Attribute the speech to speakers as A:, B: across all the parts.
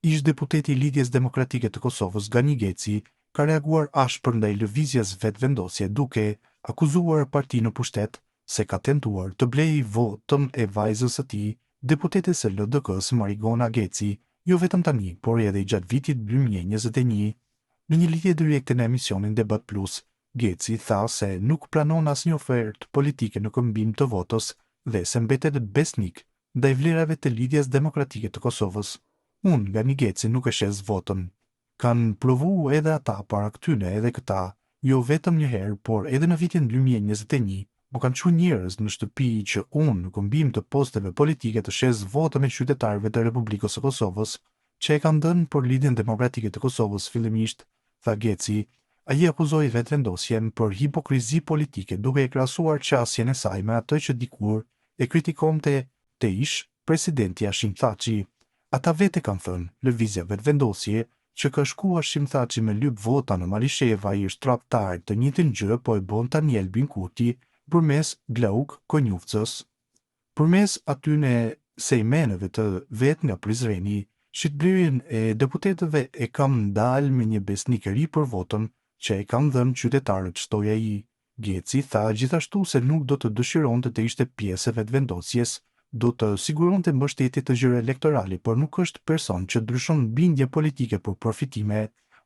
A: Ish deputeti i Lidhjes Demokratike të Kosovës Gani Geci ka reaguar ashpër ndaj lëvizjes vetëvendosje duke akuzuar partinë në pushtet se ka tentuar të blejë votën e vajzës së tij, deputetes së LDK-s Marigona Geci, jo vetëm tani, por edhe gjatë vitit 2021. Në një lidhje direkte në emisionin Debat Plus, Geci tha se nuk pranon asnjë ofertë politike në këmbim të votës dhe se mbetet besnik ndaj vlerave të Lidhjes Demokratike të Kosovës. Unë nga një Geci nuk e shes votën. Kanë provu edhe ata para këtyne edhe këta, jo vetëm një herë, por edhe në vitin 2021, më kanë çuar njerëz në shtëpi që unë në këmbim të posteve politike të shes votën e qytetarëve të Republikës së Kosovës, që e kanë dhënë për Lidhjen Demokratike të Kosovës fillimisht, tha Geci. Ai akuzoi vetëvendosjen për hipokrizi politike duke e krahasuar qasjen e saj me atë që dikur e kritikonte te ish presidenti Hashim Thaçi. Ata vete kanë thënë, lëvizja vetëvendosje që ka shkuar Hashim Thaçi me lyp vota në Malisheva i është tradhtar të njëjtën gjë po e bën tani Albin Kurti përmes Glauk Konjufcës. Përmes atyne sejmeneve të vet nga Prizreni, shitblerjen e deputetëve e kam ndalë me një besnik e ri për votën që e kanë dhënë qytetarët, shtoi ai. Geci tha gjithashtu se nuk do të dëshironte të ishte pjesë e vetëvendosjes, do të siguronte mbështetje të zyrë elektorali, por nuk është person që ndryshon bindje politike për profitime.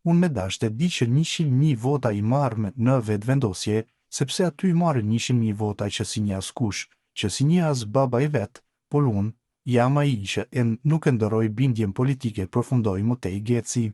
A: Unë me dashte di që 100.000 vota i marrë në vetëvendosje, sepse aty i marrë 100.000 vota që si një askush, që si një as baba i vet, por unë jam ai që nuk e ndërroj bindjen politike, përfundoi Motej Geci.